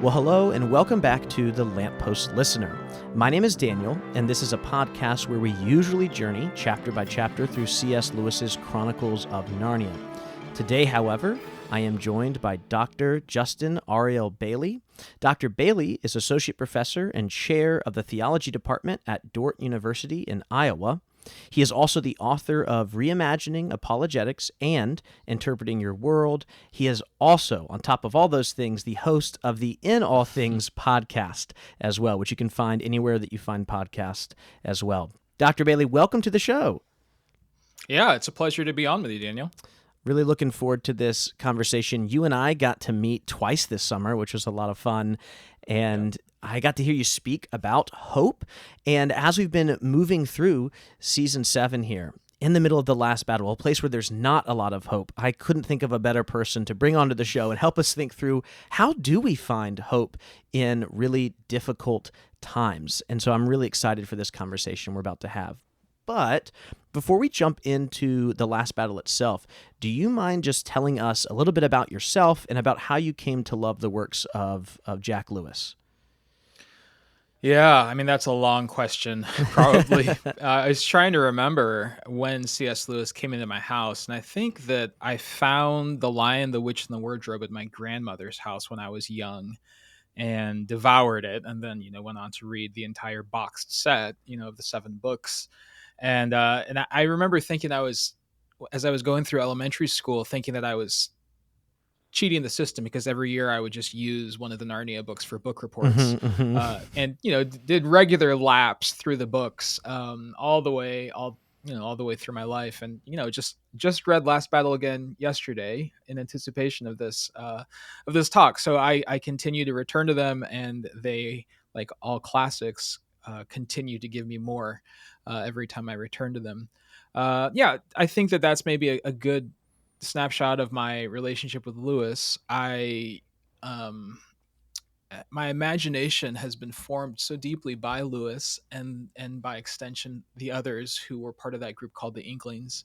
Well, hello and welcome back to The Lamppost Listener. My name is Daniel, and this is a podcast where we usually journey chapter by chapter through C.S. Lewis's Chronicles of Narnia. Today, however, I am joined by Dr. Justin Ariel Bailey. Dr. Bailey is Associate Professor and Chair of the Theology Department at Dordt University in Iowa. He is also the author of Reimagining Apologetics and Interpreting Your World. He is also, on top of all those things, the host of the In All Things podcast as well, which you can find anywhere that you find podcasts as well. Dr. Bailey, welcome to the show. Yeah, it's a pleasure to be on with you, Daniel. Really looking forward to this conversation. You and I got to meet twice this summer, which was a lot of fun, and I got to hear you speak about hope. And as we've been moving through season 7 here, in the middle of the last battle, a place where there's not a lot of hope, I couldn't think of a better person to bring onto the show and help us think through how do we find hope in really difficult times. And so I'm really excited for this conversation we're about to have. But before we jump into the last battle itself, do you mind just telling us a little bit about yourself and about how you came to love the works of Jack Lewis? Yeah, I mean, that's a long question, probably. I was trying to remember when C.S. Lewis came into my house, and I think that I found The Lion, the Witch, and the Wardrobe at my grandmother's house when I was young and devoured it, and then, went on to read the entire boxed set, of the 7 books. And I remember thinking as I was going through elementary school, thinking that I was cheating the system because every year I would just use one of the Narnia books for book reports, and did regular laps through the books all the way through my life, and just read Last Battle again yesterday in anticipation of this talk. So I continue to return to them, and they, like all classics, continue to give me more every time I return to them. I think that that's maybe a good snapshot of my relationship with Lewis. My imagination has been formed so deeply by Lewis and by extension the others who were part of that group called the Inklings,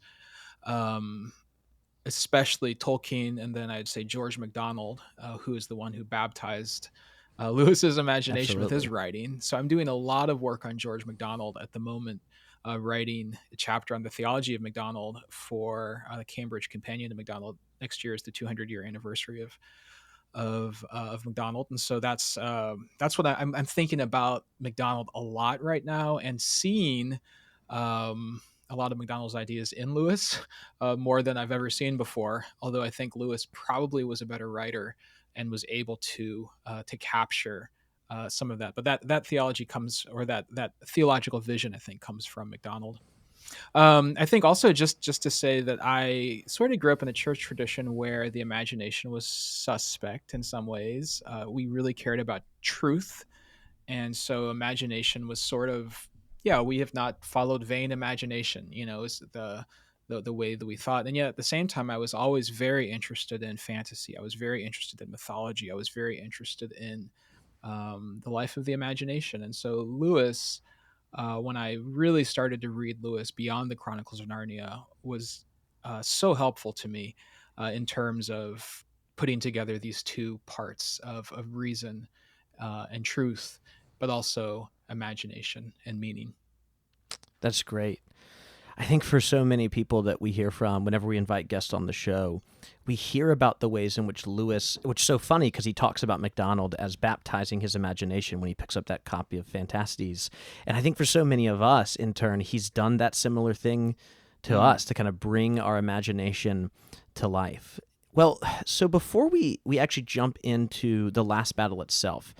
especially Tolkien, and then I'd say George MacDonald, who is the one who baptized Lewis's imagination with his writing. So I'm doing a lot of work on George MacDonald at the moment, writing a chapter on the theology of MacDonald for the Cambridge Companion to MacDonald. Next year is the 200-year anniversary of MacDonald, and so that's what I'm thinking about MacDonald a lot right now, and seeing a lot of MacDonald's ideas in Lewis, more than I've ever seen before. Although I think Lewis probably was a better writer and was able to capture some of that. But that theology comes, or that theological vision, I think, comes from MacDonald. I think also just to say that I sort of grew up in a church tradition where the imagination was suspect in some ways. We really cared about truth. And so imagination was sort of, we have not followed vain imagination, is the way that we thought. And yet at the same time, I was always very interested in fantasy. I was very interested in mythology. I was very interested in the life of the imagination. And so Lewis, when I really started to read Lewis beyond the Chronicles of Narnia, was so helpful to me in terms of putting together these two parts of reason and truth, but also imagination and meaning. That's great. I think for so many people that we hear from whenever we invite guests on the show, we hear about the ways in which Lewis, which is so funny because he talks about MacDonald as baptizing his imagination when he picks up that copy of Phantastes. And I think for so many of us, in turn, he's done that similar thing to us to kind of bring our imagination to life. Well, so before we actually jump into the last battle itself,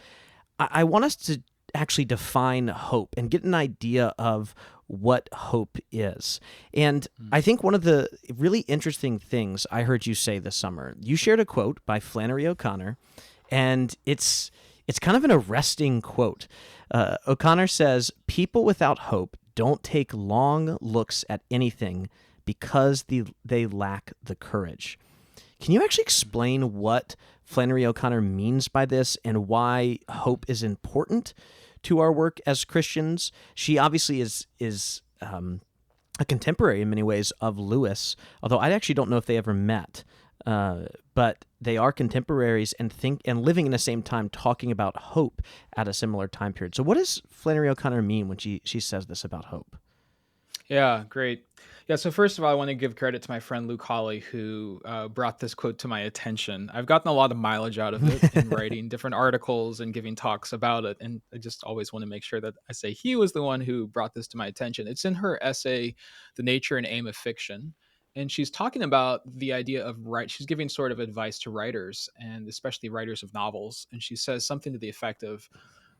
I want us to actually define hope and get an idea of what hope is. And I think one of the really interesting things I heard you say this summer, you shared a quote by Flannery O'Connor, and it's kind of an arresting quote. O'Connor says, "People without hope don't take long looks at anything because they lack the courage." Can you actually explain what Flannery O'Connor means by this and why hope is important to our work as Christians? She obviously is a contemporary in many ways of Lewis, although I actually don't know if they ever met. but they are contemporaries and think and living in the same time, talking about hope at a similar time period. So, what does Flannery O'Connor mean when she says this about hope? Yeah, great. Yeah, so first of all, I want to give credit to my friend Luke Hawley, who brought this quote to my attention. I've gotten a lot of mileage out of it in writing different articles and giving talks about it. And I just always want to make sure that I say he was the one who brought this to my attention. It's in her essay, The Nature and Aim of Fiction. And she's talking about the idea of she's giving sort of advice to writers, and especially writers of novels. And she says something to the effect of,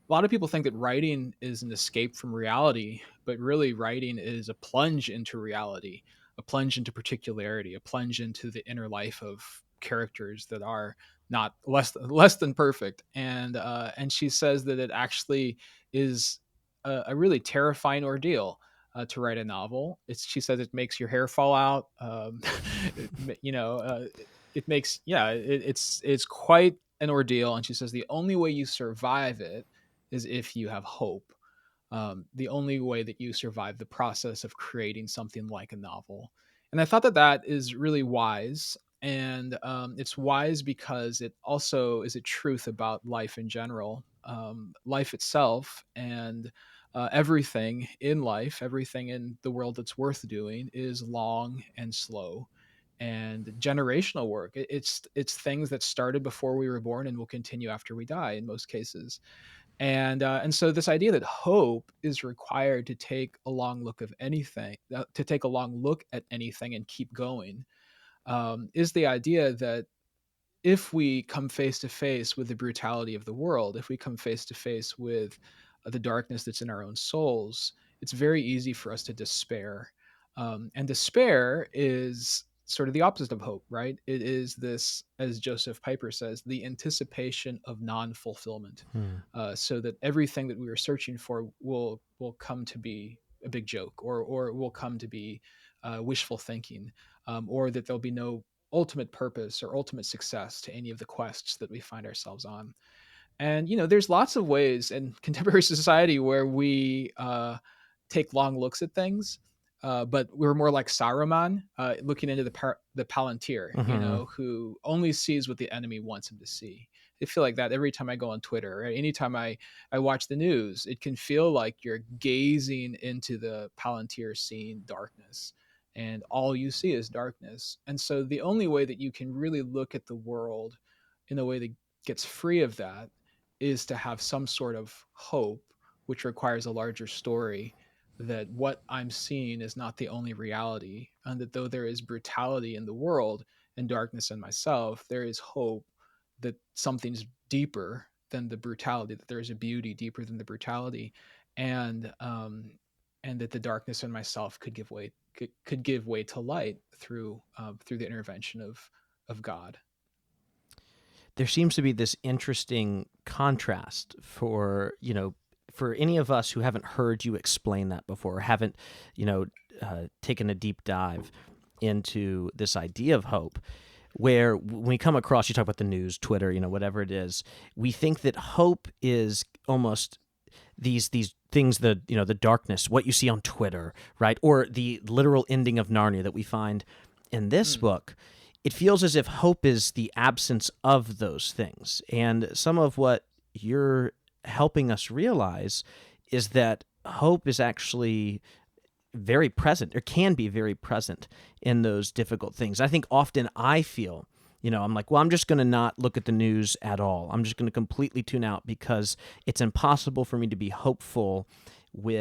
a lot of people think that writing is an escape from reality, but really writing is a plunge into reality, a plunge into particularity, a plunge into the inner life of characters that are not less than perfect. And she says that it actually is a really terrifying ordeal. To write a novel, she says it makes your hair fall out. It, you know, it makes, yeah, it's quite an ordeal. And she says the only way you survive it is if you have hope. The only way that you survive the process of creating something like a novel. And I thought that that is really wise. And it's wise because it also is a truth about life in general, life itself, and everything in life, everything in the world that's worth doing is long and slow and generational work. It's things that started before we were born and will continue after we die in most cases. And so this idea that hope is required to take a long look of anything, to take a long look at anything and keep going, is the idea that if we come face to face with the brutality of the world, if we come face to face with the darkness that's in our own souls, it's very easy for us to despair. And despair is sort of the opposite of hope, right? It is this, as Joseph Piper says, the anticipation of non-fulfillment, Hmm. so that everything that we were searching for will come to be a big joke, or will come to be wishful thinking, or that there'll be no ultimate purpose or ultimate success to any of the quests that we find ourselves on. And there's lots of ways in contemporary society where we take long looks at things, but we're more like Saruman, looking into the Palantir, Mm-hmm. who only sees what the enemy wants him to see. I feel like that every time I go on Twitter, or anytime I watch the news. It can feel like you're gazing into the Palantir, seeing darkness, and all you see is darkness. And so the only way that you can really look at the world in a way that gets free of that is to have some sort of hope, which requires a larger story, that what I'm seeing is not the only reality, and that though there is brutality in the world and darkness in myself, there is hope that something's deeper than the brutality, that there is a beauty deeper than the brutality, and and that the darkness in myself could give way to light through the intervention of God. There seems to be this interesting contrast for any of us who haven't heard you explain that before, haven't you know taken a deep dive into this idea of hope, where when we come across, you talk about the news, Twitter, whatever it is, we think that hope is almost these things, the darkness, what you see on Twitter, right, or the literal ending of Narnia that we find in this Mm. book. It feels as if hope is the absence of those things, and some of what you're helping us realize is that hope is actually very present, or can be very present, in those difficult things. I think often I feel, I'm like, well, I'm just going to not look at the news at all. I'm just going to completely tune out because it's impossible for me to be hopeful Hmm.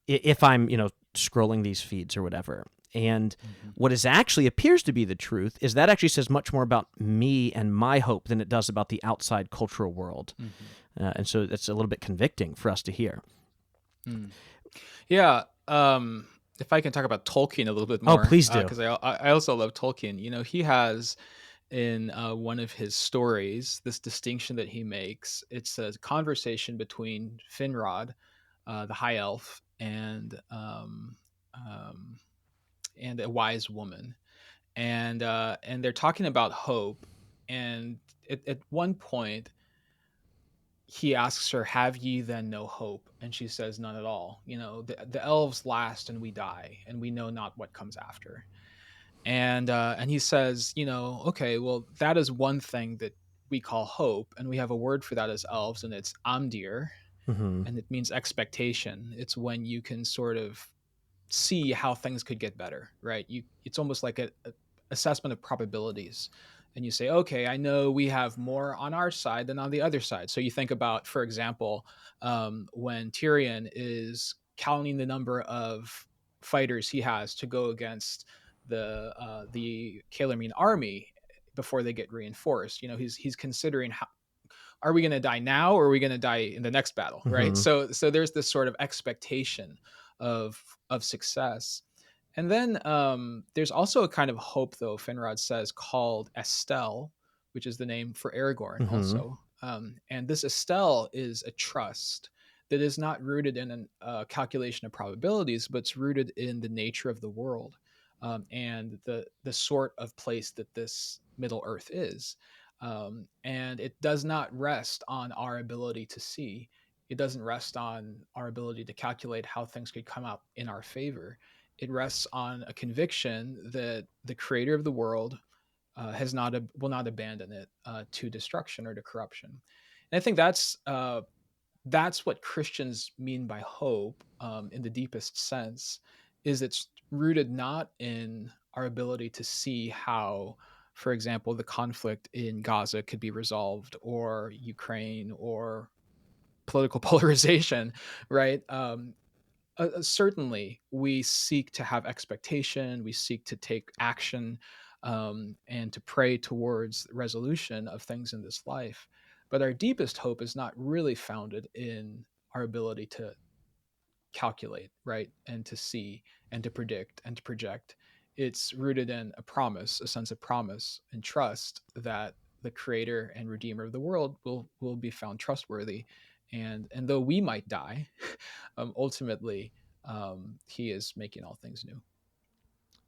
if I'm, scrolling these feeds or whatever. And Hmm. what is actually appears to be the truth is that actually says much more about me and my hope than it does about the outside cultural world. Hmm. And so that's a little bit convicting for us to hear. Mm. Yeah. If I can talk about Tolkien a little bit Oh, more, please do. because I also love Tolkien. He has in one of his stories this distinction that he makes. It's a conversation between Finrod, the high elf, um, and a wise woman, and they're talking about hope. And at one point, he asks her, "Have ye then no hope?" And she says, "None at all. The elves last and we die, and we know not what comes after." And he says, okay, well, that is one thing that we call hope, and we have a word for that as elves, and it's amdir, Hmm. and it means expectation. It's when you can sort of see how things could get better, right? It's almost like a assessment of probabilities. And you say, okay, I know we have more on our side than on the other side. So you think about, for example, when Tyrion is counting the number of fighters he has to go against the Kalermine army before they get reinforced. He's considering, how are we going to die now, or are we going to die in the next battle, right? Hmm. So there's this sort of expectation of success. And then there's also a kind of hope, though, Finrod says, called Estelle, which is the name for Aragorn Hmm. also. And this Estelle is a trust that is not rooted in a calculation of probabilities, but it's rooted in the nature of the world, and the sort of place that this Middle Earth is. And it does not rest on our ability to see. It doesn't rest on our ability to calculate how things could come out in our favor. It rests on a conviction that the creator of the world will not abandon it to destruction or to corruption. And I think that's what Christians mean by hope, in the deepest sense, is it's rooted not in our ability to see how, for example, the conflict in Gaza could be resolved, or Ukraine, or political polarization, right? Certainly, we seek to have expectation, we seek to take action, and to pray towards resolution of things in this life. But our deepest hope is not really founded in our ability to calculate, right? And to see, and to predict, and to project. It's rooted in a promise, a sense of promise and trust that the creator and redeemer of the world will be found trustworthy. And though we might die, ultimately, he is making all things new.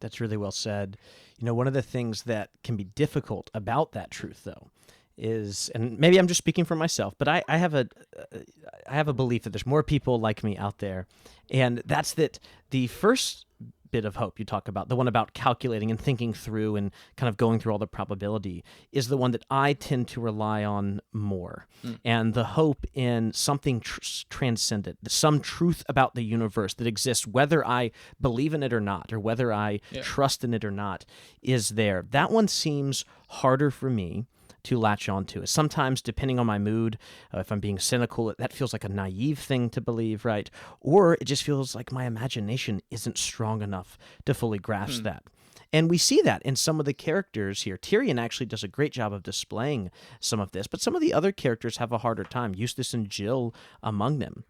That's really well said. One of the things that can be difficult about that truth, though, is, and maybe I'm just speaking for myself, but I have a belief that there's more people like me out there, and that's that the first bit of hope you talk about, the one about calculating and thinking through and kind of going through all the probability, is the one that I tend to rely on more. Mm. And the hope in something transcendent, some truth about the universe that exists, whether I believe in it or not, or whether I Yeah. trust in it or not, is there. That one seems harder for me to latch onto. Sometimes, depending on my mood, if I'm being cynical, that feels like a naive thing to believe, right? Or it just feels like my imagination isn't strong enough to fully grasp Hmm. that. And we see that in some of the characters here. Tyrion actually does a great job of displaying some of this, but some of the other characters have a harder time, Eustace and Jill among them.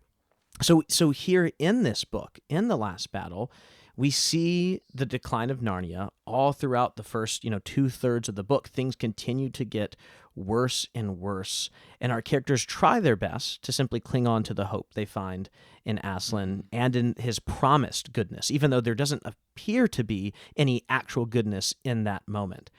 So here in this book, in the last battle, we see the decline of Narnia all throughout the first, 2/3 of the book. Things continue to get worse and worse, and our characters try their best to simply cling on to the hope they find in Aslan Mhm. and in his promised goodness, even though there doesn't appear to be any actual goodness in that moment.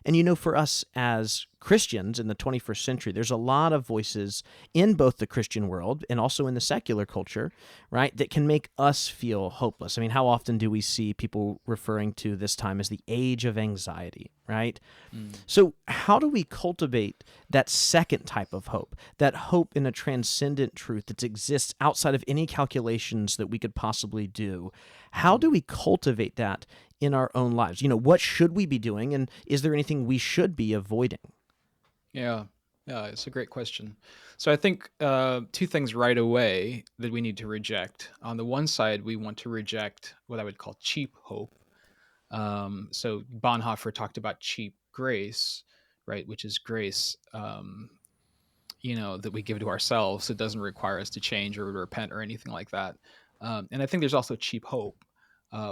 And for us as Christians in the 21st century, there's a lot of voices in both the Christian world and also in the secular culture, right, that can make us feel hopeless. I mean, how often do we see people referring to this time as the age of anxiety, right? Mm. So, how do we cultivate that second type of hope, that hope in a transcendent truth that exists outside of any calculations that we could possibly do? How do Mm. we cultivate that in our own lives? What should we be doing, and is there anything we should be avoiding? Yeah. Yeah, it's a great question. So I think two things right away that we need to reject. On the one side, we want to reject what I would call cheap hope. So Bonhoeffer talked about cheap grace, right? Which is grace, that we give to ourselves. It doesn't require us to change or to repent or anything like that. And I think there's also cheap hope,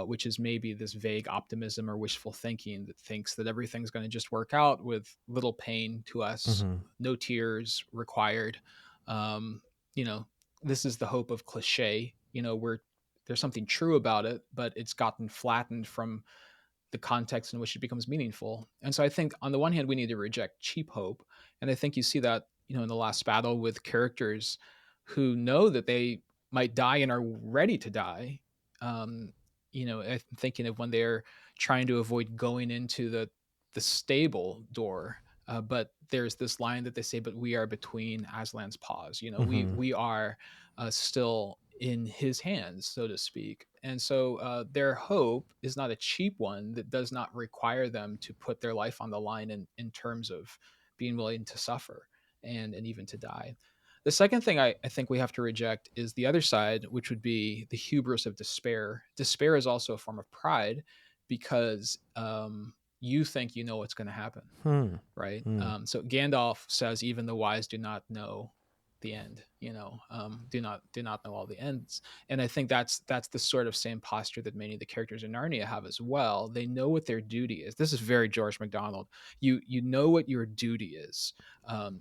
which is maybe this vague optimism or wishful thinking that thinks that everything's going to just work out with little pain to us, Mm-hmm. no tears required. Um, you know, this is the hope of cliche, where there's something true about it, but it's gotten flattened from the context in which it becomes meaningful. And so I think on the one hand, we need to reject cheap hope. And I think you see that, in the last battle with characters who know that they might die and are ready to die. Um, I'm thinking of when they're trying to avoid going into the stable door. But there's this line that they say, "But we are between Aslan's paws." Hmm. We are still in his hands, so to speak. And so their hope is not a cheap one that does not require them to put their life on the line in terms of being willing to suffer and even to die. The second thing I think we have to reject is the other side, which would be the hubris of despair. Despair is also a form of pride because you think you know what's going to happen, Hmm. right? Hmm. So Gandalf says, "Even the wise do not know the end. Do not know all the ends." And I think that's the sort of same posture that many of the characters in Narnia have as well. They know what their duty is. This is very George MacDonald. You know what your duty is.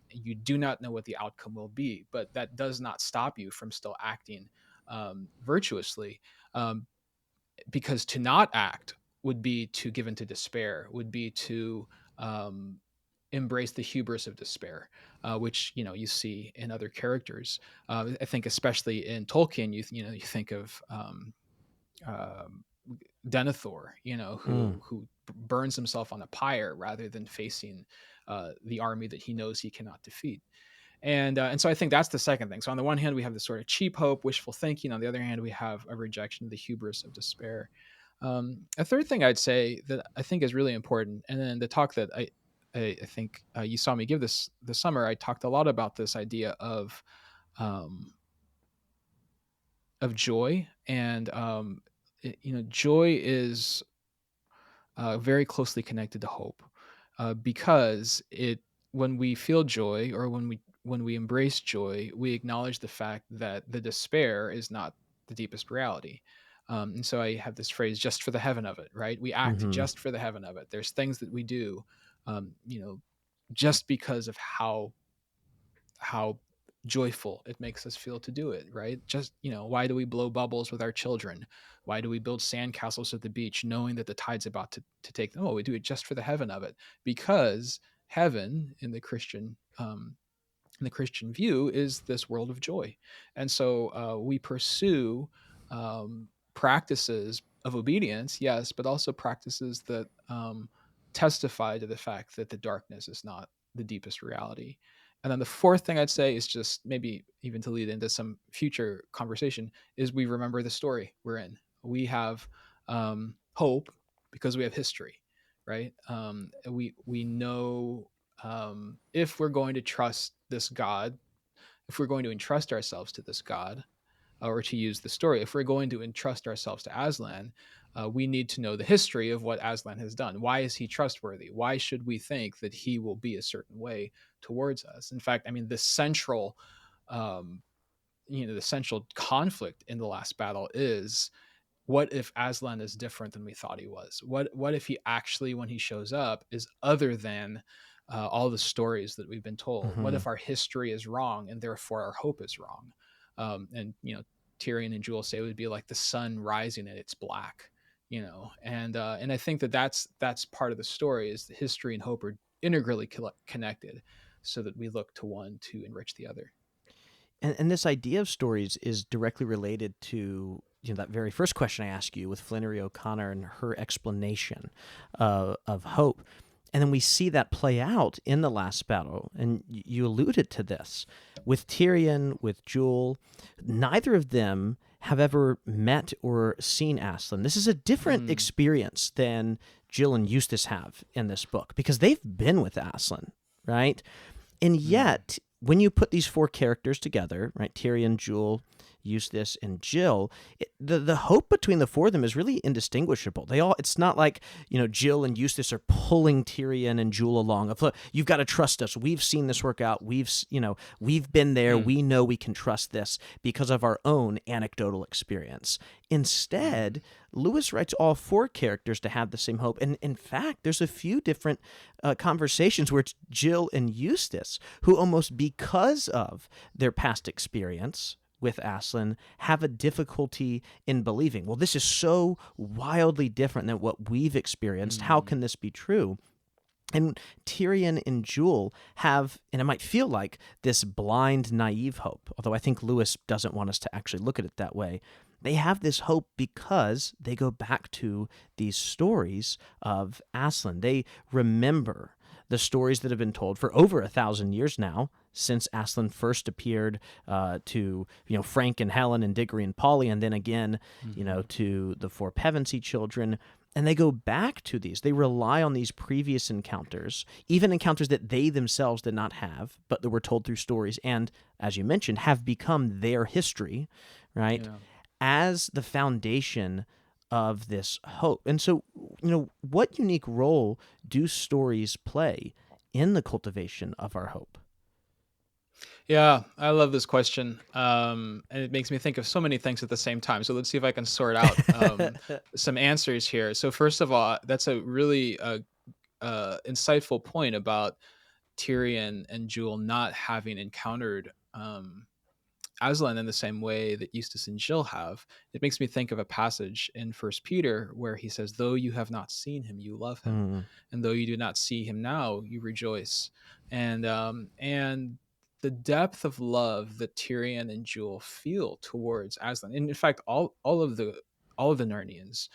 You do not know what the outcome will be, but that does not stop you from still acting virtuously. Um, because to not act would be to give into despair, would be to um, embrace the hubris of despair, which you see in other characters. I think especially in Tolkien, you think of um, Denethor, Mm. who burns himself on a pyre rather than facing the army that he knows he cannot defeat. And so I think that's the second thing. So on the one hand, we have this sort of cheap hope, wishful thinking. On the other hand, we have a rejection of the hubris of despair. A third thing I'd say that I think is really important, and then the talk that I think you saw me give this summer, I talked a lot about this idea um, of joy, and joy is very closely connected to hope, because it when we feel joy, or when we embrace joy, we acknowledge the fact that the despair is not the deepest reality. And so I have this phrase, "just for the heaven of it," right? We act Hmm. just for the heaven of it. There's things that we do, um, you know, just because of how joyful it makes us feel to do it, right? Just, why do we blow bubbles with our children? Why do we build sandcastles at the beach knowing that the tide's about to take them? Oh, we do it just for the heaven of it. Because heaven in the Christian view is this world of joy. And so we pursue practices of obedience, yes, but also practices that testify to the fact that the darkness is not the deepest reality. And then the fourth thing I'd say is, just maybe even to lead into some future conversation, is we remember the story we're in. We have hope because we have history, right? We know, if we're going to trust this God, if we're going to entrust ourselves to this God, or to use the story, if we're going to entrust ourselves to Aslan, we need to know the history of what Aslan has done. Why is he trustworthy? Why should we think that he will be a certain way towards us? In fact, I mean, um, the central conflict in the last battle is, what if Aslan is different than we thought he was? What if he actually, when he shows up, is other than all the stories that we've been told? What Hmm. if our history is wrong and therefore our hope is wrong? And Tyrion and Jewel say it would be like the sun rising and it's black. And I think that's part of the story, is the history and hope are integrally connected, so that we look to one to enrich the other. And this idea of stories is directly related to that very first question I asked you with Flannery O'Connor and her explanation of hope. And then we see that play out in the last battle. And you alluded to this with Tyrion, with Jewel. Neither of them have ever met or seen Aslan. This is a different Mm, experience than Jill and Eustace have in this book, because they've been with Aslan, right? And mm, yet, when you put these four characters together, right, Tyrion, Jewel, Eustace, and Jill, the hope between the four of them is really indistinguishable. It's not like, Jill and Eustace are pulling Tyrion and Jewel along. Of, look, you've got to trust us. We've seen this work out. We've been there. mm, We know we can trust this because of our own anecdotal experience. mm, Instead, Lewis writes all four characters to have the same hope. And in fact, there's a few different conversations where it's Jill and Eustace who, almost because of their past experience with Aslan, have a difficulty in believing, well, this is so wildly different than what we've experienced. How mm, can this be true? And Tyrion and Jewel have, and it might feel like, this blind, naive hope, although I think Lewis doesn't want us to actually look at it that way. They have this hope because they go back to these stories of Aslan. They remember the stories that have been told for over 1,000 years now, since Aslan first appeared to Frank and Helen and Diggory and Polly, and then again Mm-hmm. to the four Pevensey children. And they go back to these. They rely on these previous encounters, even encounters that they themselves did not have, but that were told through stories, and, as you mentioned, have become their history, right? Yeah. As the foundation of this hope. And so, what unique role do stories play in the cultivation of our hope? Yeah, I love this question. And it makes me think of so many things at the same time. So let's see if I can sort out some answers here. So first of all, that's a really insightful point about Tyrion and Jewel not having encountered Aslan in the same way that Eustace and Jill have. It makes me think of a passage in First Peter where he says, "Though you have not seen him, you love him, Mm, and though you do not see him now, you rejoice." And the depth of love that Tyrion and Jewel feel towards Aslan, and in fact, all of the Narnians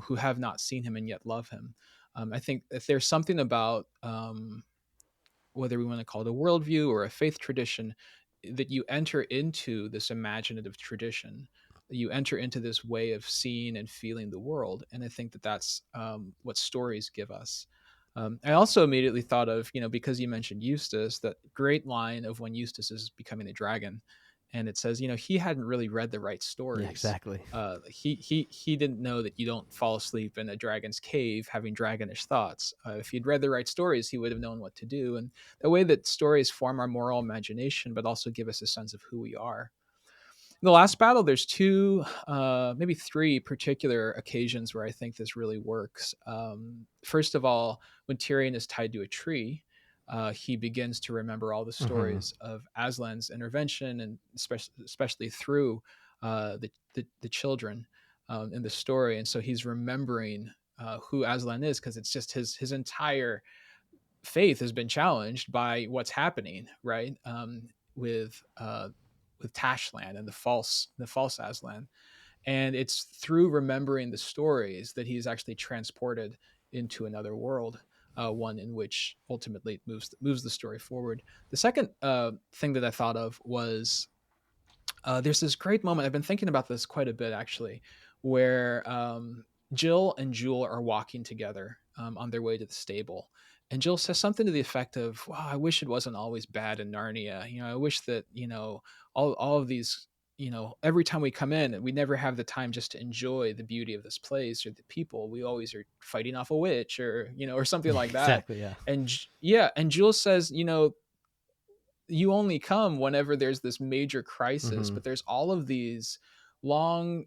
who have not seen him and yet love him. I think if there's something about whether we want to call it a worldview or a faith tradition, that you enter into this imaginative tradition. You enter into this way of seeing and feeling the world. And I think that that's what stories give us. I also immediately thought of, because you mentioned Eustace, that great line of when Eustace is becoming a dragon. And it says, he hadn't really read the right yeah, stories. exactly. He didn't know that you don't fall asleep in a dragon's cave having dragonish thoughts. If he'd read the right stories, he would have known what to do. And the way that stories form our moral imagination, but also give us a sense of who we are. In the last battle, there's two, maybe three particular occasions where I think this really works. First of all, when Tyrion is tied to a tree, he begins to remember all the Hmm. stories of Aslan's intervention, and especially through the children in the story. And so he's remembering who Aslan is, because it's just his entire faith has been challenged by what's happening, right? With Tashland and the false Aslan, and it's through remembering the stories that he's actually transported into another world, one in which ultimately moves the story forward. The second thing that I thought of was there's this great moment. I've been thinking about this quite a bit actually, where Jill and Jewel are walking together on their way to the stable, and Jill says something to the effect of, "Wow, I wish it wasn't always bad in Narnia. I wish that all of these." Every time we come in, we never have the time just to enjoy the beauty of this place or the people. We always are fighting off a witch, or something like that. Exactly. Yeah. Yeah, and Jules says, you only come whenever there's this major crisis, Hmm. but there's all of these long,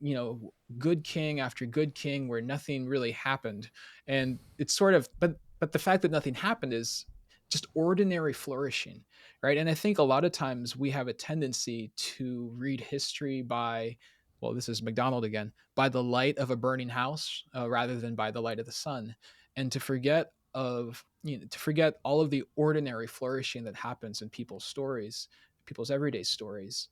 good king after good king where nothing really happened. And it's sort of, but the fact that nothing happened is just ordinary flourishing, right? And I think a lot of times we have a tendency to read history by, well, this is McDonald again, by the light of a burning house, rather than by the light of the sun, and to forget all of the ordinary flourishing that happens in people's stories, people's everyday stories.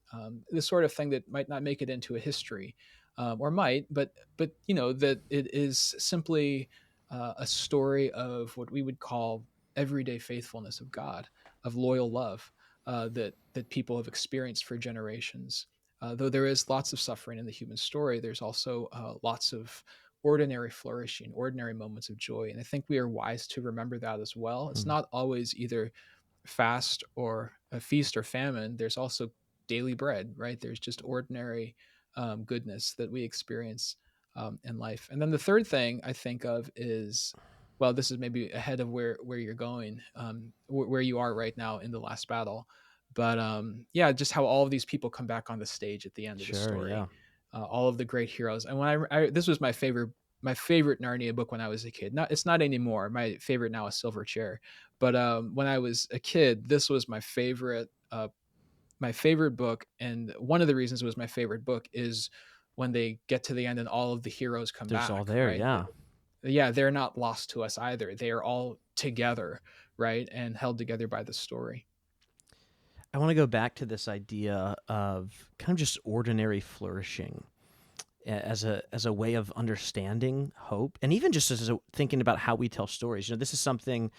The sort of thing that might not make it into a history, or might, but that it is simply a story of what we would call everyday faithfulness of God, of loyal love, that people have experienced for generations. Though there is lots of suffering in the human story, there's also lots of ordinary flourishing, ordinary moments of joy. And I think we are wise to remember that as well. It's not always either fast or a feast or famine. There's also daily bread, right? There's just ordinary goodness that we experience in life. And then the third thing I think of is, well, this is maybe ahead of where you're going, where you are right now in the last battle. But yeah, just how all of these people come back on the stage at the end of the Sure. story, Yeah. all of the great heroes. And when this was my favorite Narnia book when I was a kid. Not It's not anymore. My favorite now is Silver Chair. But when I was a kid, this was my favorite book, and one of the reasons it was my favorite book is when they get to the end and all of the heroes come There's all back, there. right? Yeah. Yeah, they're not lost to us either. They are all together, right, and held together by the story. I want to go back to this idea of kind of just ordinary flourishing. as a way of understanding hope, and even just as thinking about how we tell stories. This is something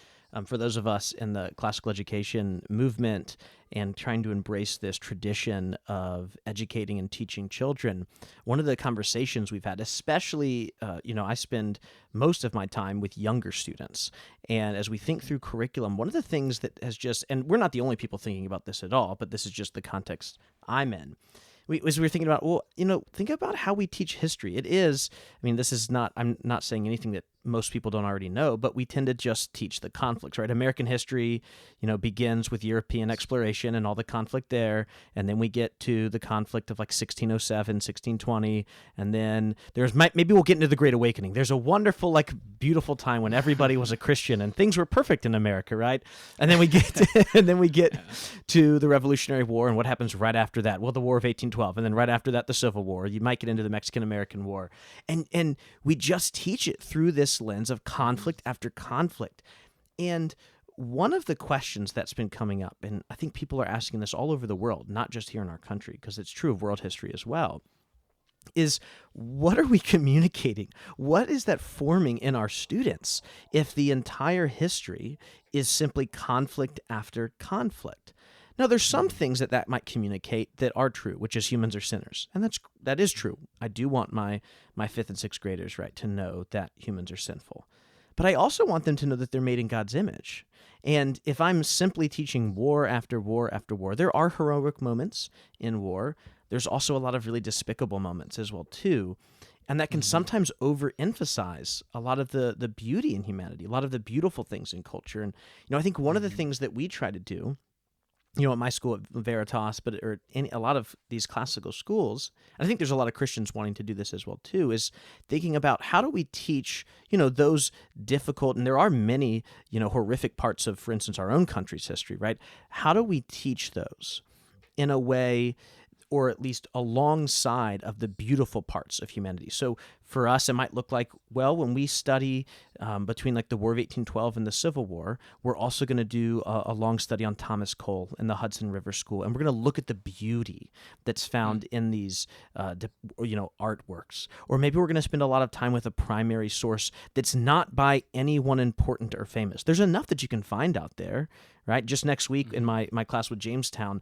for those of us in the classical education movement and trying to embrace this tradition of educating and teaching children. One of the conversations we've had, especially, I spend most of my time with younger students, and as we think through curriculum, one of the things that has just, and we're not the only people thinking about this at all, but this is just the context I'm in. As we were thinking about, think about how we teach history. It is, this is not, I'm not saying anything that most people don't already know, but we tend to just teach the conflicts, right? American history, begins with European exploration and all the conflict there. And then we get to the conflict of like 1607, 1620. And then maybe we'll get into the Great Awakening. There's a wonderful, like, beautiful time when everybody was a Christian and things were perfect in America, right? And then we get to the Revolutionary War and what happens right after that. Well, the War of 1812. And then right after that, the Civil War. You might get into the Mexican-American War. And we just teach it through this lens of conflict after conflict. And one of the questions that's been coming up, and I think people are asking this all over the world, not just here in our country, because it's true of world history as well, is what are we communicating? What is that forming in our students if the entire history is simply conflict after conflict? Now, there's some things that might communicate that are true, which is humans are sinners, and that is true. I do want my fifth and sixth graders, right, to know that humans are sinful, but I also want them to know that they're made in God's image. And if I'm simply teaching war after war after war, there are heroic moments in war. There's also a lot of really despicable moments as well too, and that can sometimes overemphasize a lot of the beauty in humanity, a lot of the beautiful things in culture. And I think one of the things that we try to do, at my school at Veritas, or in a lot of these classical schools, and I think there's a lot of Christians wanting to do this as well too, is thinking about how do we teach, those difficult, and there are many, horrific parts of, for instance, our own country's history, right? How do we teach those in a way, or at least alongside of the beautiful parts of humanity? So for us, it might look like, well, when we study between like the War of 1812 and the Civil War, we're also going to do a long study on Thomas Cole and the Hudson River School, and we're going to look at the beauty that's found in these, artworks. Or maybe we're going to spend a lot of time with a primary source that's not by anyone important or famous. There's enough that you can find out there, right? Just next week in my class with Jamestown,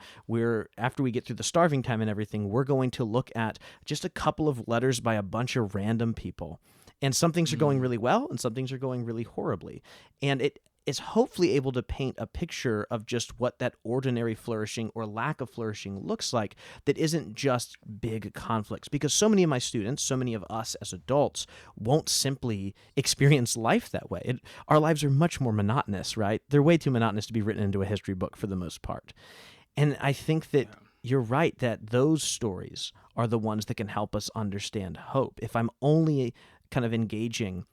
after we get through the starving time and everything, we're going to look at just a couple of letters by a bunch of random people. And some things are going really well and some things are going really horribly. And it is hopefully able to paint a picture of just what that ordinary flourishing or lack of flourishing looks like, that isn't just big conflicts. Because so many of my students, so many of us as adults, won't simply experience life that way. Our lives are much more monotonous, right? They're way too monotonous to be written into a history book for the most part. And I think that you're right that those stories are the ones that can help us understand hope. If I'm only kind of engaging,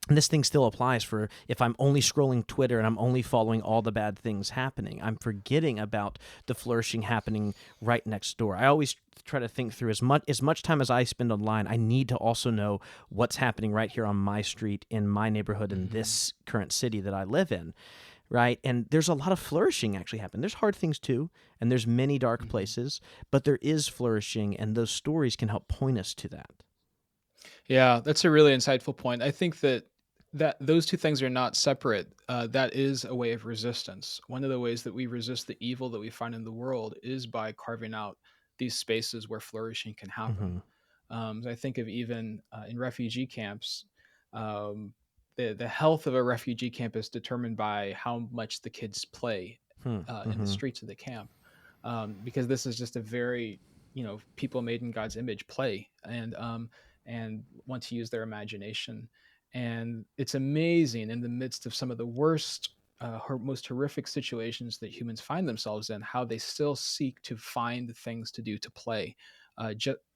and this thing still applies for if I'm only scrolling Twitter and I'm only following all the bad things happening, I'm forgetting about the flourishing happening right next door. I always try to think through as much time as I spend online, I need to also know what's happening right here on my street, in my neighborhood, in this current city that I live in. Right. And there's a lot of flourishing actually happening. There's hard things too, and there's many dark places, but there is flourishing, and those stories can help point us to that. Yeah, that's a really insightful point. I think that those two things are not separate. That is a way of resistance. One of the ways that we resist the evil that we find in the world is by carving out these spaces where flourishing can happen. I think of even in refugee camps, um, the health of a refugee camp is determined by how much the kids play in the streets of the camp, because this is just a very people made in God's image play and want to use their imagination. And it's amazing in the midst of some of the worst, most horrific situations that humans find themselves in, how they still seek to find things to do to play.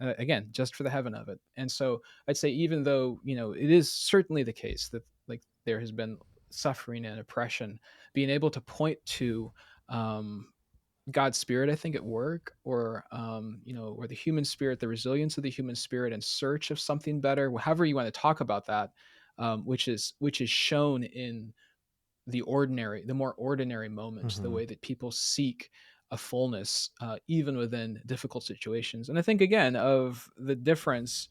Again, just for the heaven of it. And so I'd say, even though it is certainly the case that like there has been suffering and oppression, being able to point to God's spirit, I think, at work, or the human spirit, the resilience of the human spirit in search of something better, however you want to talk about that, which is shown in the more ordinary moments, the way that people seek a fullness, even within difficult situations. And I think again of the difference.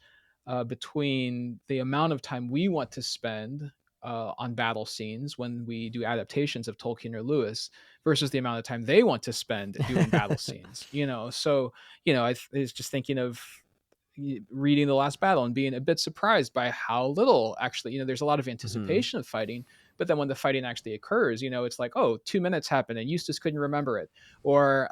between the amount of time we want to spend on battle scenes when we do adaptations of Tolkien or Lewis versus the amount of time they want to spend doing battle scenes. So I was just thinking of reading The Last Battle and being a bit surprised by how little actually, there's a lot of Mhm. anticipation of fighting, but then when the fighting actually occurs, it's like, oh, 2 minutes happened and Eustace couldn't remember it, or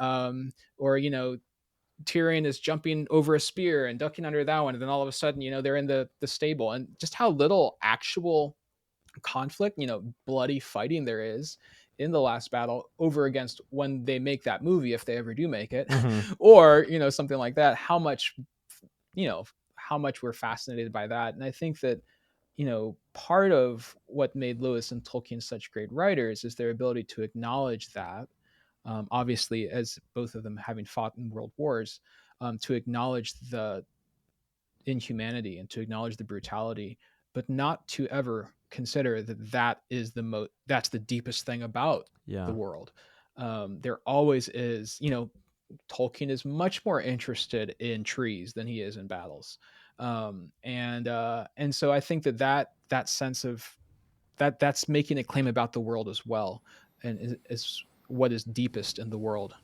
Tyrion is jumping over a spear and ducking under that one, and then all of a sudden, they're in the stable, and just how little actual conflict, bloody fighting there is in The Last Battle over against when they make that movie, if they ever do make it, Mhm. or something like that. How much we're fascinated by that, and I think that part of what made Lewis and Tolkien such great writers is their ability to acknowledge that. Obviously, as both of them having fought in world wars, to acknowledge the inhumanity and to acknowledge the brutality, but not to ever consider that that's the deepest thing about the Yeah. world. There always is, Tolkien is much more interested in trees than he is in battles, and so I think that sense of that's making a claim about the world as well, and is what is deepest in the world.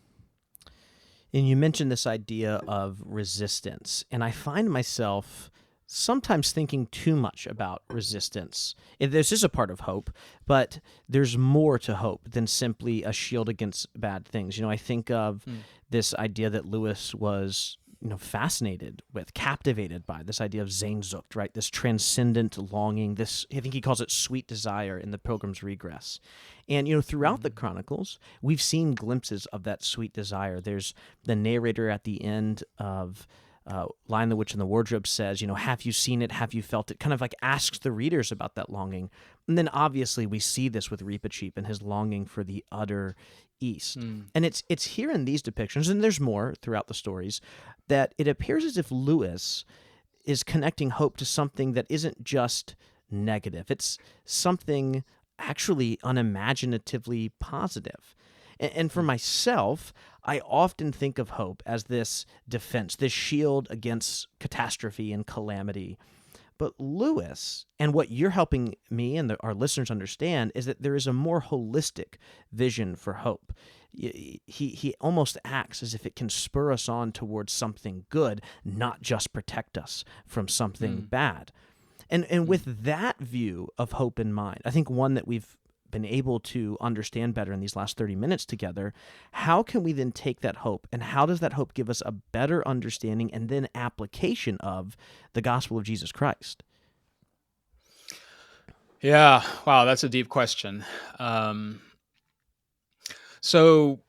And you mentioned this idea of resistance, and I find myself sometimes thinking too much about resistance. This is a part of hope, but there's more to hope than simply a shield against bad things. I think of Mm. this idea that Lewis was fascinated with, captivated by this idea of Sehnsucht, right? This transcendent longing, this, I think he calls it sweet desire in the Pilgrim's Regress. And, throughout the Mm. Chronicles, we've seen glimpses of that sweet desire. There's the narrator at the end of Lion, the Witch, and the Wardrobe says, have you seen it? Have you felt it? Kind of like asks the readers about that longing. And then obviously we see this with Reepicheep and his longing for the utter east. Mm. And it's here in these depictions, and there's more throughout the stories, that it appears as if Lewis is connecting hope to something that isn't just negative. It's something actually unimaginatively positive. And for Mm. myself, I often think of hope as this defense, this shield against catastrophe and calamity. But Lewis, and what you're helping me and our listeners understand, is that there is a more holistic vision for hope. He almost acts as if it can spur us on towards something good, not just protect us from something Mm. bad. And Mm. with that view of hope in mind, I think one that we've been able to understand better in these last 30 minutes together, how can we then take that hope, and how does that hope give us a better understanding and then application of the gospel of Jesus Christ? Yeah, wow, that's a deep question. Um, So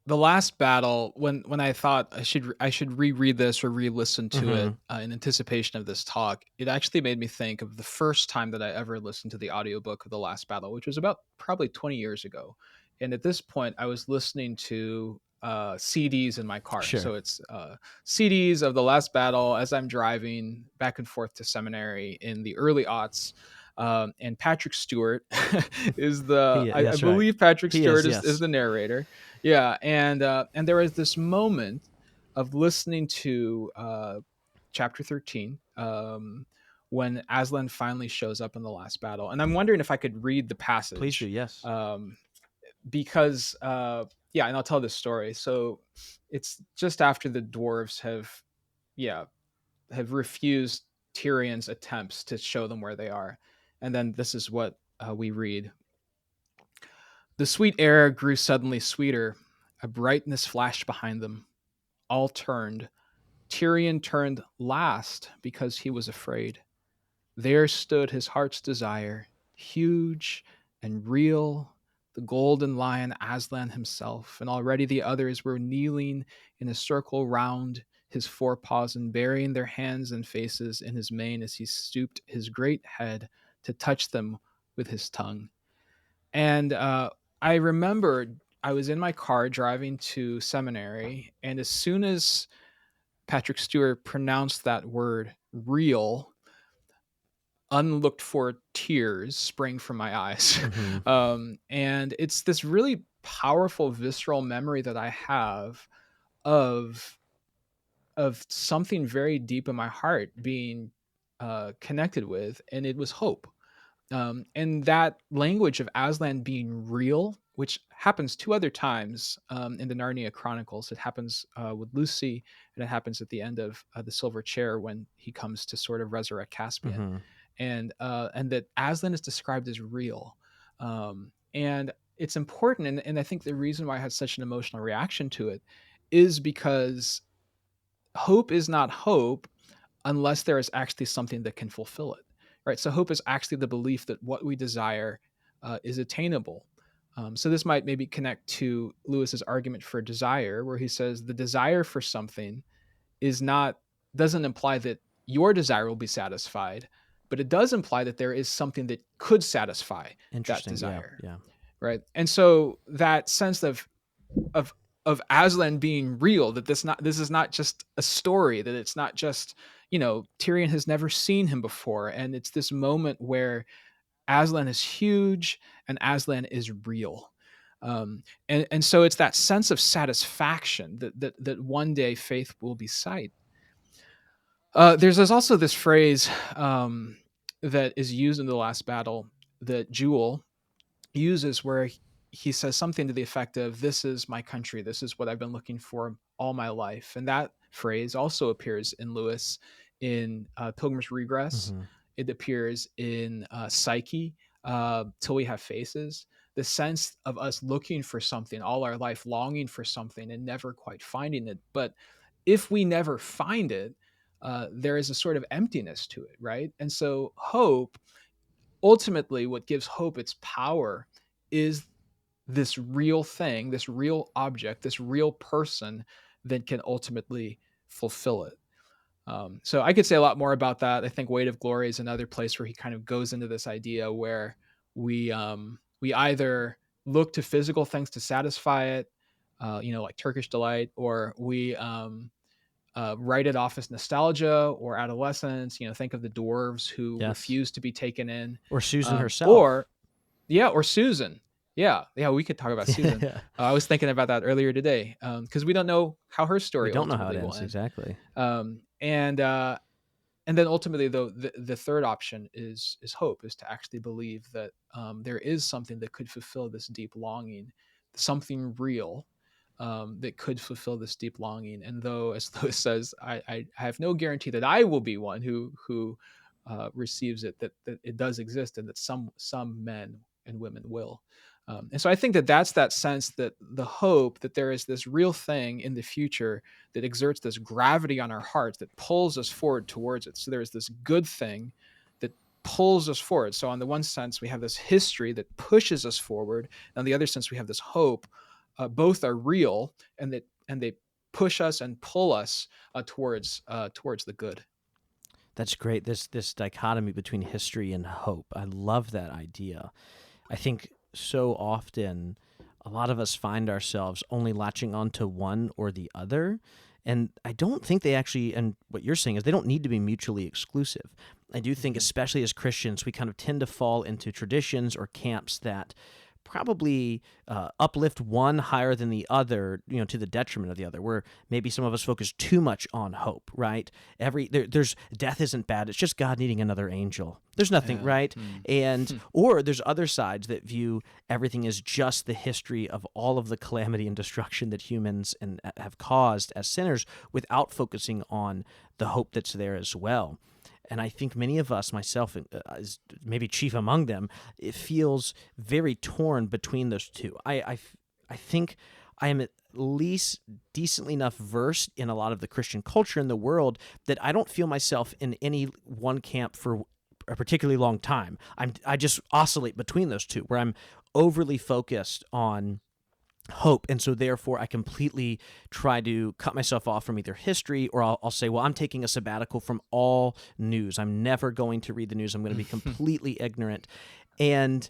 the last battle, when I thought I should reread this or re-listen to it Mm-hmm. in anticipation of this talk, it actually made me think of the first time that I ever listened to the audiobook of the last battle, which was about probably 20 years ago. And at this point, I was listening to CDs in my car. Sure. So it's CDs of the last battle as I'm driving back and forth to seminary in the early aughts. And Patrick Stewart is I That's right. believe Patrick He Stewart is, is yes. the narrator. Yeah, and there was this moment of listening to chapter 13, when Aslan finally shows up in the last battle, and I'm wondering if I could read the Please do, passage, yes. because yeah, and I'll tell this story. So it's just after the dwarves yeah have refused Tyrion's attempts to show them where they are, and then this is what we read. The sweet air grew suddenly sweeter. A brightness flashed behind them. All turned. Tyrion turned last because he was afraid. There stood his heart's desire, huge and real, the golden lion Aslan himself, and already the others were kneeling in a circle round his forepaws and burying their hands and faces in his mane as he stooped his great head to touch them with his tongue. And I remember I was in my car driving to seminary, and as soon as Patrick Stewart pronounced that word real, unlooked for tears sprang from my eyes. Mm-hmm. And it's this really powerful, visceral memory that I have of something very deep in my heart being connected with, and it was hope. And that language of Aslan being real, which happens two other times in the Narnia Chronicles. It happens with Lucy, and it happens at the end of the Silver Chair when he comes to sort of resurrect Caspian, Mm-hmm. and that Aslan is described as real, and it's important. And I think the reason why I had such an emotional reaction to it is because hope is not hope unless there is actually something that can fulfill it, right? So hope is actually the belief that what we desire is attainable. So this might maybe connect to Lewis's argument for desire, where he says the desire for something is not doesn't imply that your desire will be satisfied, but it does imply that there is something that could satisfy that Interesting. Yeah. desire, Yeah. right? And so that sense of of Aslan being real, that this is not just a story, that it's not just, Tyrion has never seen him before, and it's this moment where Aslan is huge and Aslan is real. And so it's that sense of satisfaction that one day faith will be sight. There's also this phrase that is used in the last battle that Jewel uses, where he says something to the effect of, "This is my country. This is what I've been looking for all my life." And that phrase also appears in Lewis in Pilgrim's Regress. Mm-hmm. It appears in Psyche, Till We Have Faces. The sense of us looking for something all our life, longing for something and never quite finding it. But if we never find it, there is a sort of emptiness to it, right? And so hope, ultimately, what gives hope its power is this real thing, this real object, this real person that can ultimately fulfill it. So I could say a lot more about that. I think Weight of Glory is another place where he kind of goes into this idea where we either look to physical things to satisfy it, like Turkish delight, or we write it off as nostalgia or adolescence. Think of the dwarves who Yes. refuse to be taken in, Or Susan herself. or Susan. Yeah, we could talk about Susan. Yeah. I was thinking about that earlier today, because we don't know how her We story don't know how it ultimately will ends end. exactly. And then ultimately, though, the third option is hope, is to actually believe that there is something that could fulfill this deep longing, something real, that could fulfill this deep longing. And though, as Lewis says, I have no guarantee that I will be one who receives it, that it does exist, and that some men and women will. And so I think that that's that sense, that the hope that there is this real thing in the future that exerts this gravity on our hearts that pulls us forward towards it. So there's this good thing that pulls us forward. So on the one sense, we have this history that pushes us forward. And on the other sense, we have this hope. Both are real, and they push us and pull us towards the good. That's great. This dichotomy between history and hope. I love that idea. I think so often a lot of us find ourselves only latching onto one or the other. And I don't think they actually, and what you're saying is they don't need to be mutually exclusive. I do think, especially as Christians, we kind of tend to fall into traditions or camps that probably uplift one higher than the other, to the detriment of the other, where maybe some of us focus too much on hope, right? There's death isn't bad. It's just God needing another angel. There's nothing, right? And or there's other sides that view everything as just the history of all of the calamity and destruction that humans have caused as sinners, without focusing on the hope that's there as well. And I think many of us, myself is maybe chief among them, it feels very torn between those two. I think I am at least decently enough versed in a lot of the Christian culture in the world that I don't feel myself in any one camp for a particularly long time. I just oscillate between those two, where I'm overly focused on hope, and so therefore I completely try to cut myself off from either history, or I'll say, well, I'm taking a sabbatical from all news. I'm never going to read the news. I'm going to be completely ignorant. And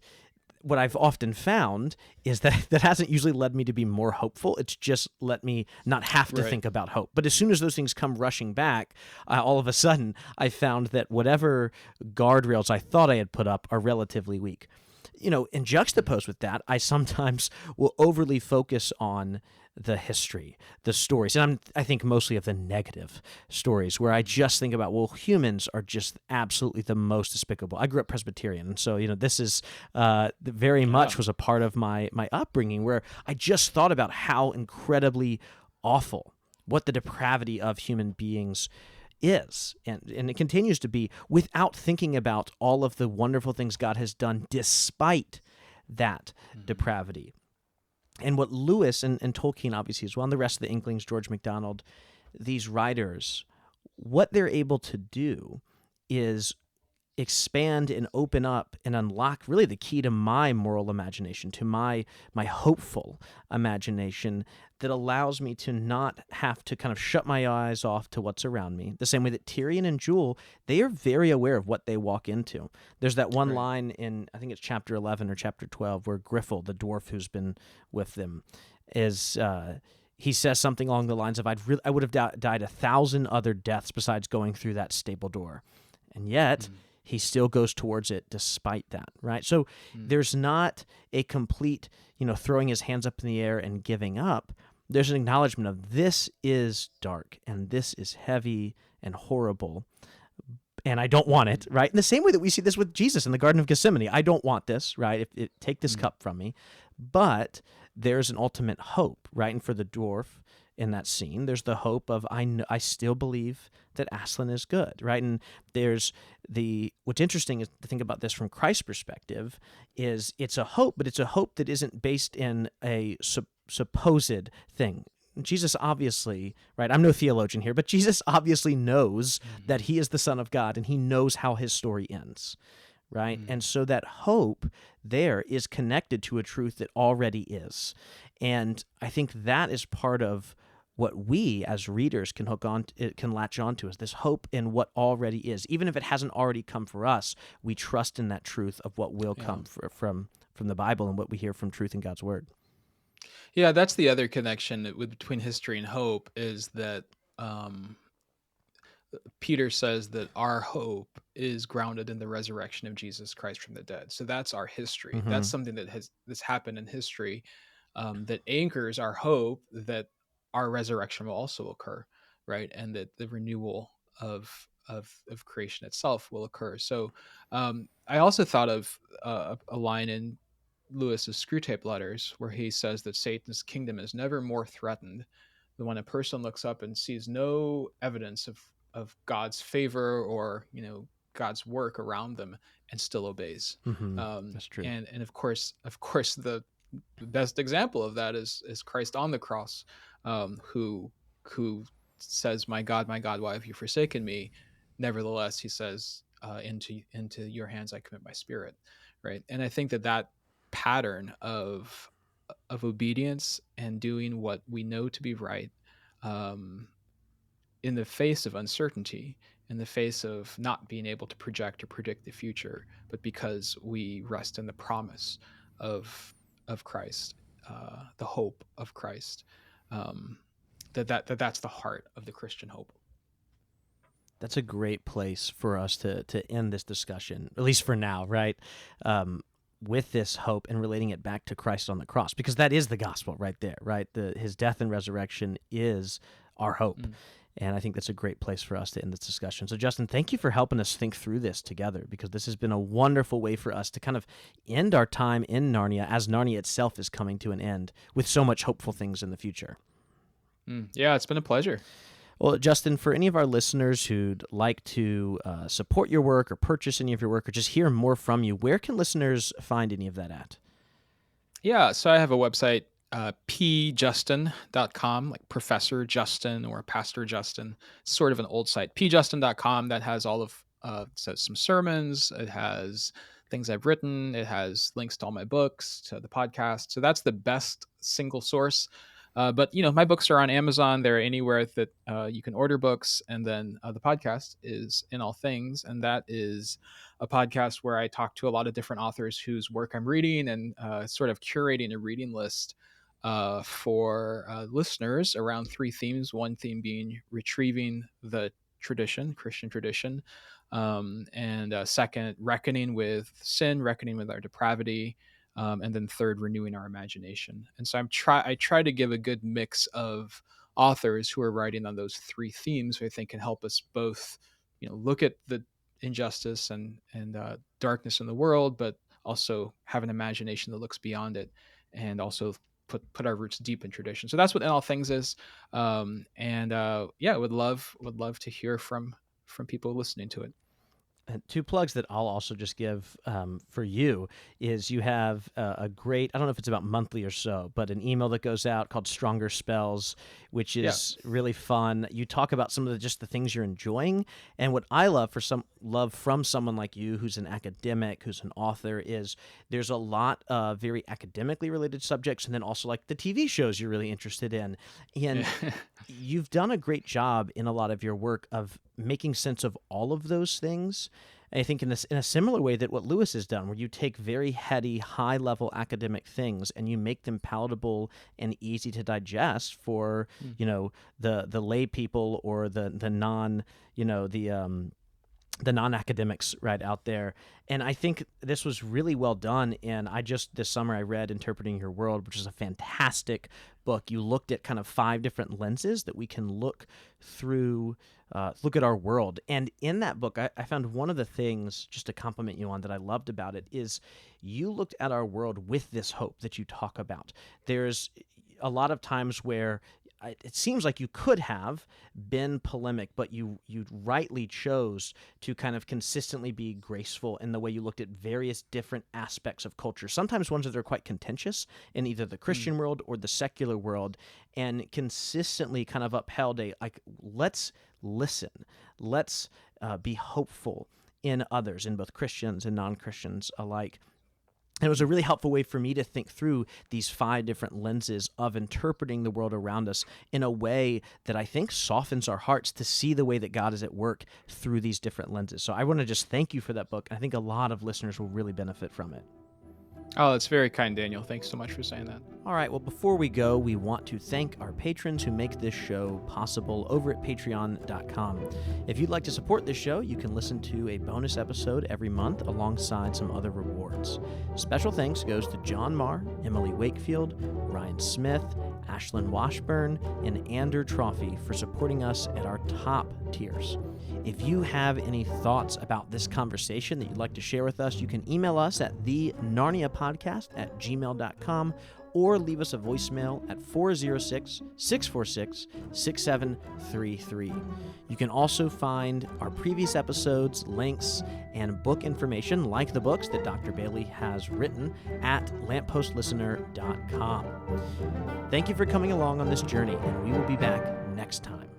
what I've often found is that hasn't usually led me to be more hopeful. It's just let me not have to think about hope. But as soon as those things come rushing back, all of a sudden I found that whatever guardrails I thought I had put up are relatively weak. And juxtaposed with that, I sometimes will overly focus on the history, the stories, and I think mostly of the negative stories, where I just think about, well, humans are just absolutely the most despicable. I grew up Presbyterian, and so this is very Yeah. much was a part of my upbringing, where I just thought about how incredibly awful, what the depravity of human beings is, and it continues to be, without thinking about all of the wonderful things God has done despite that depravity. And what Lewis and Tolkien obviously as well, and the rest of the Inklings, George MacDonald, these writers, what they're able to do is expand and open up and unlock really the key to my moral imagination, to my hopeful imagination, that allows me to not have to kind of shut my eyes off to what's around me. The same way that Tyrion and Jewel, they are very aware of what they walk into. There's that one Right. line in, I think it's chapter 11 or chapter 12, where Griffel, the dwarf who's been with them, is he says something along the lines of, I would have died 1,000 other deaths besides going through that stable door. And yet he still goes towards it despite that, right? So there's not a complete, throwing his hands up in the air and giving up. There's an acknowledgement of, this is dark and this is heavy and horrible, and I don't want it, right? In the same way that we see this with Jesus in the Garden of Gethsemane. I don't want this, right? Take this cup from me. But there's an ultimate hope, right? And for the dwarf in that scene, there's the hope of, I still believe that Aslan is good, right? And there's what's interesting is to think about this from Christ's perspective, is it's a hope, but it's a hope that isn't based in a supposed thing. Jesus obviously, right, I'm no theologian here, but Jesus obviously knows that he is the Son of God, and he knows how his story ends, right? And so that hope there is connected to a truth that already is. And I think that is part of what we as readers can latch onto, is this hope in what already is. Even if it hasn't already come for us, we trust in that truth of what will come from the Bible and what we hear from truth in God's word. Yeah, that's the other connection between history and hope, is that um, Peter says that our hope is grounded in the resurrection of Jesus Christ from the dead. So that's our history. That's something that's happened in history, that anchors our hope that our resurrection will also occur, right? And that the renewal of creation itself will occur. So I also thought of a line in Lewis's Screwtape Letters, where he says that Satan's kingdom is never more threatened than when a person looks up and sees no evidence of God's favor, or God's work around them, and still obeys. That's true. And of course, the best example of that is Christ on the cross, who says, my God, why have you forsaken me? Nevertheless, he says, into your hands I commit my spirit." Right, and I think that pattern of obedience and doing what we know to be right, um, in the face of uncertainty, in the face of not being able to project or predict the future, but because we rest in the promise of Christ, the hope of Christ, um, that's the heart of the Christian hope. That's a great place for us to end this discussion, at least for now, right? With this hope and relating it back to Christ on the cross, because that is the gospel right there, right? His death and resurrection is our hope. And I think that's a great place for us to end this discussion. So, Justin, thank you for helping us think through this together, because this has been a wonderful way for us to kind of end our time in Narnia, as Narnia itself is coming to an end, with so much hopeful things in the future. Yeah, it's been a pleasure. Well, Justin, for any of our listeners who'd like to support your work or purchase any of your work or just hear more from you, where can listeners find any of that at? Yeah, so I have a website, pjustin.com, like Professor Justin or Pastor Justin. It's sort of an old site. pjustin.com, that has all of so some sermons. It has things I've written. It has links to all my books, to the podcast. So that's the best single source. But my books are on Amazon. They're anywhere that you can order books. And then the podcast is In All Things, and that is a podcast where I talk to a lot of different authors whose work I'm reading, and sort of curating a reading list for listeners around three themes. One theme being retrieving the Christian tradition, and second, reckoning with sin, reckoning with our depravity, and then third, renewing our imagination. And so I try to give a good mix of authors who are writing on those three themes, who I think can help us both, look at the injustice and darkness in the world, but also have an imagination that looks beyond it, and also put our roots deep in tradition. So that's what In All Things is. And yeah, would love to hear from people listening to it. And two plugs that I'll also just give for you is you have a great, I don't know if it's about monthly or so, but an email that goes out called Stronger Spells, which is really fun. You talk about some of just the things you're enjoying. And what I love from someone like you who's an academic, who's an author, is there's a lot of very academically related subjects, and then also like the TV shows you're really interested in. And you've done a great job in a lot of your work of making sense of all of those things. I think in a similar way that what Lewis has done, where you take very heady, high-level academic things and you make them palatable and easy to digest for the lay people or the non the non-academics right out there. And I think this was really well done. And this summer I read Interpreting Your World, which is a fantastic book. You looked at kind of 5 different lenses that we can look through, look at our world. And in that book, I found one of the things, just to compliment you on, that I loved about it is you looked at our world with this hope that you talk about. There's a lot of times where it seems like you could have been polemic, but you rightly chose to kind of consistently be graceful in the way you looked at various different aspects of culture, sometimes ones that are quite contentious in either the Christian world or the secular world, and consistently kind of upheld let's listen, let's be hopeful in others, in both Christians and non-Christians alike. And it was a really helpful way for me to think through these 5 different lenses of interpreting the world around us in a way that I think softens our hearts to see the way that God is at work through these different lenses. So I want to just thank you for that book. I think a lot of listeners will really benefit from it. Oh, that's very kind, Daniel. Thanks so much for saying that. All right, well, before we go, we want to thank our patrons who make this show possible over at patreon.com. If you'd like to support this show, you can listen to a bonus episode every month alongside some other rewards. Special thanks goes to John Marr, Emily Wakefield, Ryan Smith, Ashlyn Washburn, and Ander Trophy for supporting us at our top tiers. If you have any thoughts about this conversation that you'd like to share with us, you can email us at thenarniapodcast@gmail.com or leave us a voicemail at 406-646-6733. You can also find our previous episodes, links, and book information, like the books that Dr. Bailey has written, at lampostlistener.com. Thank you for coming along on this journey, and we will be back next time.